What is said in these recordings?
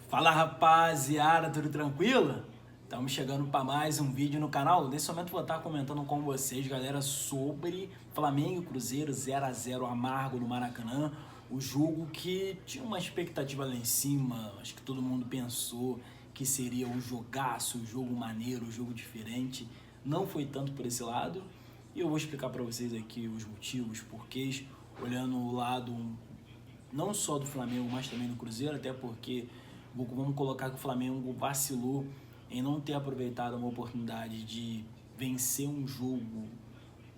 Fala rapaziada, tudo tranquilo? Estamos chegando para mais um vídeo no canal. Nesse momento vou estar comentando com vocês, galera, sobre Flamengo e Cruzeiro 0 a 0 amargo no Maracanã. O jogo que tinha uma expectativa lá em cima, acho que todo mundo pensou que seria um jogaço, um jogo maneiro, um jogo diferente. Não foi tanto por esse lado e eu vou explicar para vocês aqui os motivos, porquês, olhando o lado não só do Flamengo, mas também do Cruzeiro, até porque vamos colocar que o Flamengo vacilou em não ter aproveitado uma oportunidade de vencer um jogo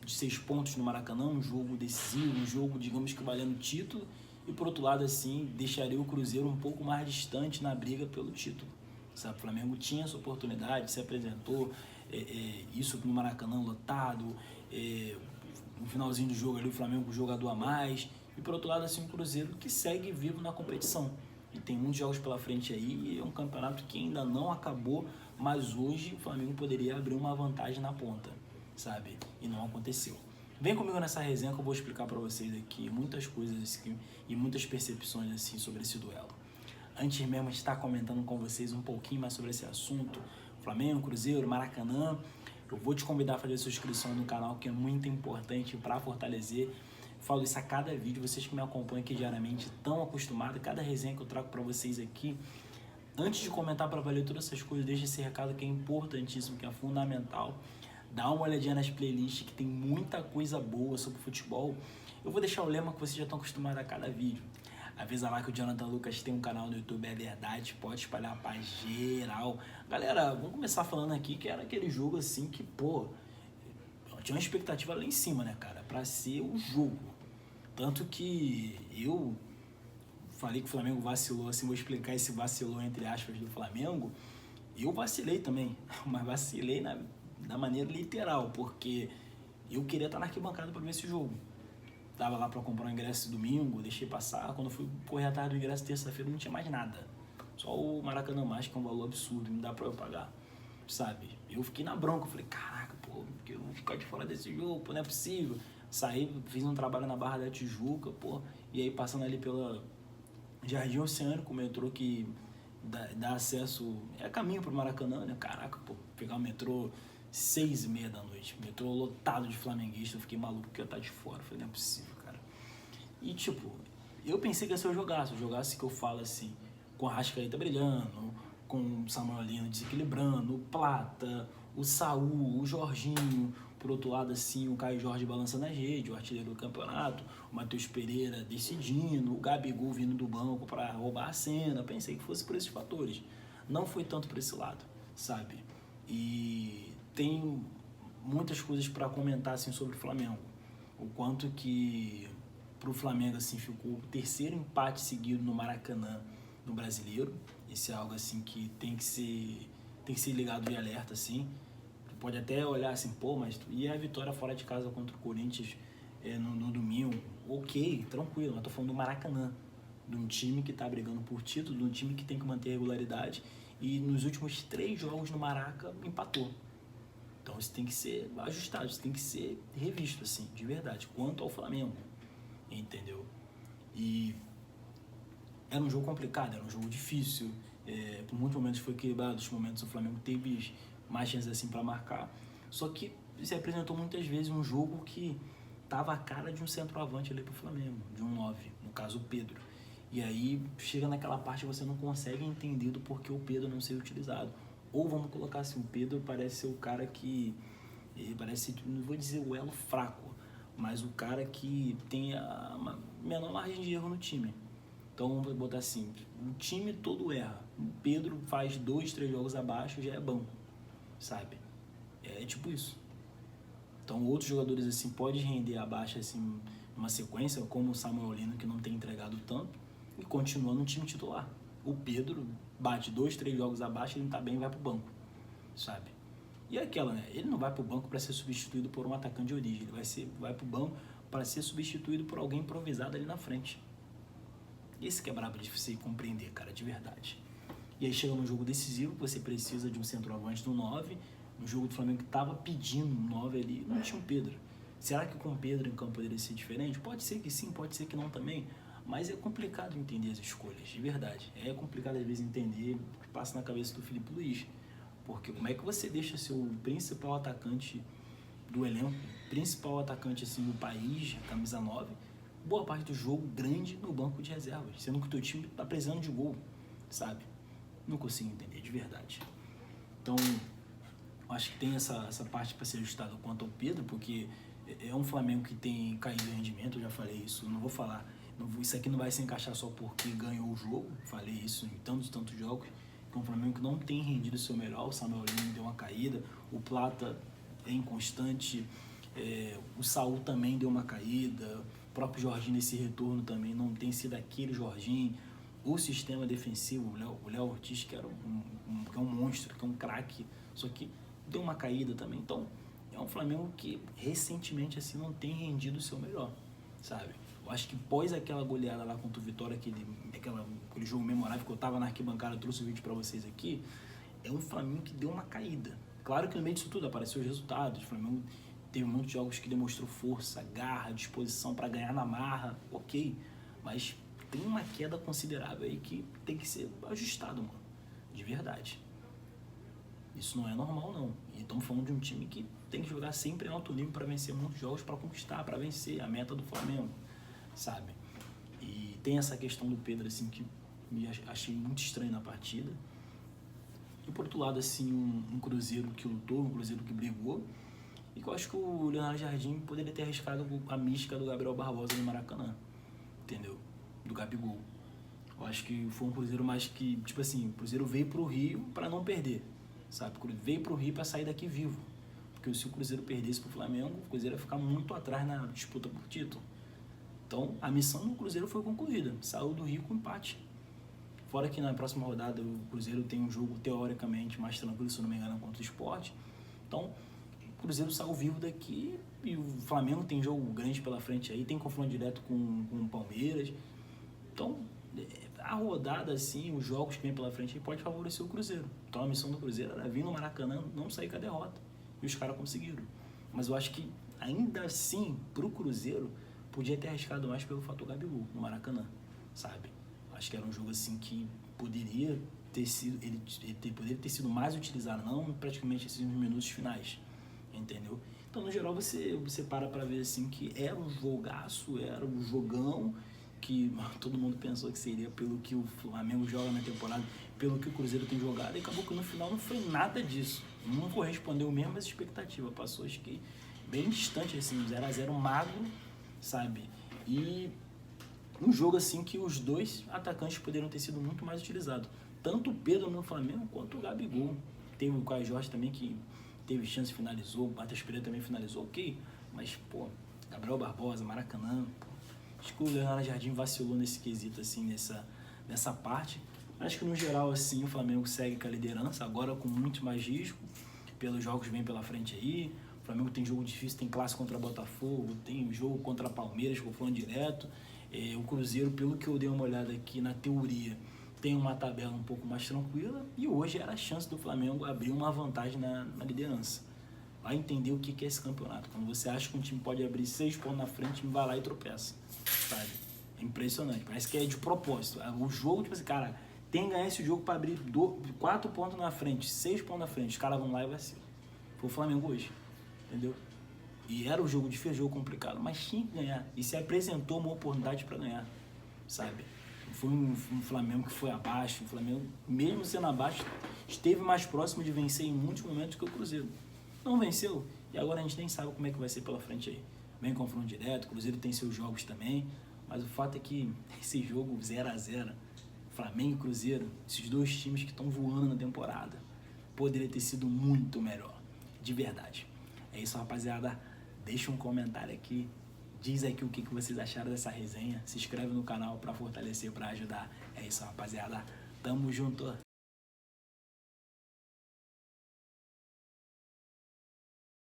de 6 pontos no Maracanã, um jogo decisivo, um jogo, digamos que valendo título, e por outro lado, assim, deixaria o Cruzeiro um pouco mais distante na briga pelo título. Sabe? O Flamengo tinha essa oportunidade, se apresentou, isso no Maracanã lotado, no finalzinho do jogo ali o Flamengo com o jogador a mais, e por outro lado, assim, o Cruzeiro que segue vivo na competição. E tem muitos jogos pela frente aí, e é um campeonato que ainda não acabou, mas hoje o Flamengo poderia abrir uma vantagem na ponta, sabe? E não aconteceu. Vem comigo nessa resenha que eu vou explicar para vocês aqui muitas coisas assim, e muitas percepções assim sobre esse duelo. Antes mesmo de estar comentando com vocês um pouquinho mais sobre esse assunto, Flamengo, Cruzeiro, Maracanã, eu vou te convidar a fazer sua inscrição no canal, que é muito importante para fortalecer. Falo isso a cada vídeo, vocês que me acompanham aqui diariamente estão acostumados, cada resenha que eu trago para vocês aqui. Antes de comentar para valer todas essas coisas, deixa esse recado que é importantíssimo, que é fundamental. Dá uma olhadinha nas playlists que tem muita coisa boa sobre futebol. Eu vou deixar o lema que vocês já estão acostumados a cada vídeo. Avisa lá que o Jonathan Lucas tem um canal no YouTube, é verdade, pode espalhar pra geral. Galera, vamos começar falando aqui que era aquele jogo assim que, pô, tinha uma expectativa lá em cima, né, cara, pra ser o jogo. Tanto que eu falei que o Flamengo vacilou, assim, vou explicar esse vacilou entre aspas do Flamengo. Eu vacilei também, mas vacilei da maneira literal, porque eu queria estar na arquibancada para ver esse jogo. Tava lá para comprar o ingresso domingo, deixei passar. Quando eu fui correr atrás do ingresso terça-feira, não tinha mais nada. Só o Maracanã Mais, que é um valor absurdo, não dá para eu pagar, sabe? Eu fiquei na bronca, eu falei, caraca, pô, porque eu vou ficar de fora desse jogo, pô, não é possível. Saí, fiz um trabalho na Barra da Tijuca, pô, e aí passando ali pela Jardim Oceânico, o metrô que dá acesso, é caminho pro Maracanã, né? Caraca, pô, pegar o metrô 6h30 da noite, metrô lotado de flamenguista, eu fiquei maluco porque eu ia estar de fora, falei, não é possível, cara. E tipo, eu pensei que ia ser o jogaço que eu falo assim, com a Arrascaeta brilhando, com o Samuel Lino desequilibrando, o Plata, o Saul, o Jorginho, por outro lado assim, o Caio Jorge balançando a rede, o artilheiro do campeonato, o Matheus Pereira decidindo, o Gabigol vindo do banco para roubar a cena. Pensei que fosse por esses fatores, não foi tanto por esse lado, sabe? E tem muitas coisas para comentar assim sobre o Flamengo, o quanto que pro Flamengo assim ficou o terceiro empate seguido no Maracanã no Brasileiro. Isso é algo assim que tem que ser ligado de alerta assim. Pode até olhar assim, pô, mas e a vitória fora de casa contra o Corinthians no domingo? Ok, tranquilo, mas tô falando do Maracanã, de um time que tá brigando por título, de um time que tem que manter a regularidade e nos últimos 3 jogos no Maraca empatou. Então isso tem que ser ajustado, isso tem que ser revisto, assim, de verdade, quanto ao Flamengo, entendeu? E era um jogo complicado, era um jogo difícil, por muitos momentos foi equilibrado, nos momentos o Flamengo teve mais chances assim para marcar, só que se apresentou muitas vezes um jogo que tava a cara de um centroavante ali pro Flamengo, de um 9, no caso o Pedro. E aí chega naquela parte que você não consegue entender do porquê o Pedro não ser utilizado. Ou vamos colocar assim, o Pedro parece ser o cara que, parece, não vou dizer o elo fraco, mas o cara que tem a menor margem de erro no time. Então vamos botar assim, o time todo erra. O Pedro faz 2, 3 jogos abaixo, já é banco, sabe? É tipo isso. Então outros jogadores assim podem render abaixo assim, uma sequência, como o Samuel Lino, que não tem entregado tanto, e continua no time titular. O Pedro bate 2, 3 jogos abaixo, ele não tá bem e vai pro banco, sabe? E é aquela, né? Ele não vai pro banco para ser substituído por um atacante de origem, ele vai pro banco para ser substituído por alguém improvisado ali na frente. Esse que é brabo de você compreender, cara, de verdade. E aí chega num jogo decisivo, você precisa de um centroavante do 9, no jogo do Flamengo que tava pedindo um 9 ali, não tinha um Pedro. Será que com o Pedro em campo poderia ser diferente? Pode ser que sim, pode ser que não também. Mas é complicado entender as escolhas, de verdade. É complicado às vezes entender o que passa na cabeça do Filipe Luís. Porque como é que você deixa seu principal atacante do elenco, principal atacante assim do país, camisa 9, boa parte do jogo grande no banco de reservas, sendo que o teu time tá precisando de gol, sabe? Não consigo entender, de verdade. Então, acho que tem essa parte para ser ajustada quanto ao Pedro, porque é um Flamengo que tem caído de rendimento, eu já falei isso, não vou falar, isso aqui não vai se encaixar só porque ganhou o jogo, falei isso em tantos jogos, que é um Flamengo que não tem rendido o seu melhor, o Samuel Lino deu uma caída, o Plata é inconstante, o Saul também deu uma caída, o próprio Jorginho nesse retorno também não tem sido aquele Jorginho, o sistema defensivo, o Léo Ortiz, que era que é um monstro, que é um craque, só que deu uma caída também. Então, é um Flamengo que recentemente assim não tem rendido o seu melhor, sabe? Eu acho que pós aquela goleada lá contra o Vitória, aquele jogo memorável que eu tava na arquibancada, eu trouxe o vídeo para vocês aqui, é um Flamengo que deu uma caída. Claro que no meio disso tudo apareceu os resultados, o Flamengo teve muitos jogos que demonstrou força, garra, disposição para ganhar na marra, ok, mas tem uma queda considerável aí que tem que ser ajustado, mano, de verdade. Isso não é normal, não. E estamos falando de um time que tem que jogar sempre em alto nível para vencer muitos jogos, para conquistar, para vencer a meta do Flamengo, sabe? E tem essa questão do Pedro, assim, que me achei muito estranho na partida. E por outro lado, assim, um Cruzeiro que lutou, um Cruzeiro que brigou, e que eu acho que o Leonardo Jardim poderia ter arriscado a mística do Gabriel Barbosa no Maracanã, entendeu? Do Gabigol. Eu acho que foi um Cruzeiro mais que, tipo assim, o Cruzeiro veio pro Rio para não perder, sabe? Veio pro Rio para sair daqui vivo. Porque se o Cruzeiro perdesse pro Flamengo, o Cruzeiro ia ficar muito atrás na disputa por título. Então, a missão do Cruzeiro foi concluída. Saiu do Rio com empate. Fora que na próxima rodada o Cruzeiro tem um jogo teoricamente mais tranquilo, se eu não me engano, contra o Sport. Então, o Cruzeiro saiu vivo daqui e o Flamengo tem jogo grande pela frente aí, tem confronto direto com o Palmeiras. Então, a rodada, assim, os jogos que vem pela frente aí pode favorecer o Cruzeiro. Então, a missão do Cruzeiro era vir no Maracanã, não sair com a derrota. E os caras conseguiram. Mas eu acho que, ainda assim, pro Cruzeiro, podia ter arriscado mais pelo fator Gabigol no Maracanã, sabe? Acho que era um jogo, assim, que poderia ter sido, poderia ter sido mais utilizado, não praticamente esses minutos finais, entendeu? Então, no geral, você para ver, assim, que era um jogaço, era um jogão, que todo mundo pensou que seria pelo que o Flamengo joga na temporada, pelo que o Cruzeiro tem jogado, e acabou que no final não foi nada disso. Não correspondeu mesmo às expectativas, passou acho que bem distante, assim, 0x0 magro, sabe? E um jogo assim que os dois atacantes poderiam ter sido muito mais utilizados. Tanto o Pedro no Flamengo quanto o Gabigol. Teve o Caio Jorge também que teve chance, finalizou, o Matheus Pereira também finalizou, ok, mas, pô, Gabriel Barbosa, Maracanã, pô, acho que o Leonardo Jardim vacilou nesse quesito, assim, nessa parte. Acho que, no geral, assim, o Flamengo segue com a liderança, agora com muito mais risco, pelos jogos que vem pela frente aí. O Flamengo tem jogo difícil, tem clássico contra Botafogo, tem jogo contra Palmeiras, que eu falando direto. O Cruzeiro, pelo que eu dei uma olhada aqui na teoria, tem uma tabela um pouco mais tranquila, e hoje era a chance do Flamengo abrir uma vantagem na liderança. Vai entender o que é esse campeonato. Quando você acha que um time pode abrir 6 pontos na frente, o time vai lá e tropeça, sabe? É impressionante, parece que é de propósito. O jogo, tipo assim, cara, tem que ganhar esse jogo para abrir 4 pontos na frente, 6 pontos na frente, os caras vão lá e vacilam. Foi o Flamengo hoje, entendeu? E era um jogo difícil, jogo complicado, mas tinha que ganhar. E se apresentou uma oportunidade para ganhar, sabe? Foi um Flamengo que foi abaixo, um Flamengo, mesmo sendo abaixo, esteve mais próximo de vencer em muitos momentos que o Cruzeiro. Não venceu, e agora a gente nem sabe como é que vai ser pela frente aí. Vem confronto direto, o Cruzeiro tem seus jogos também, mas o fato é que esse jogo 0x0, Flamengo e Cruzeiro, esses dois times que estão voando na temporada, poderia ter sido muito melhor, de verdade. É isso, rapaziada. Deixa um comentário aqui, diz aqui o que vocês acharam dessa resenha, se inscreve no canal para fortalecer, para ajudar. É isso, rapaziada. Tamo junto.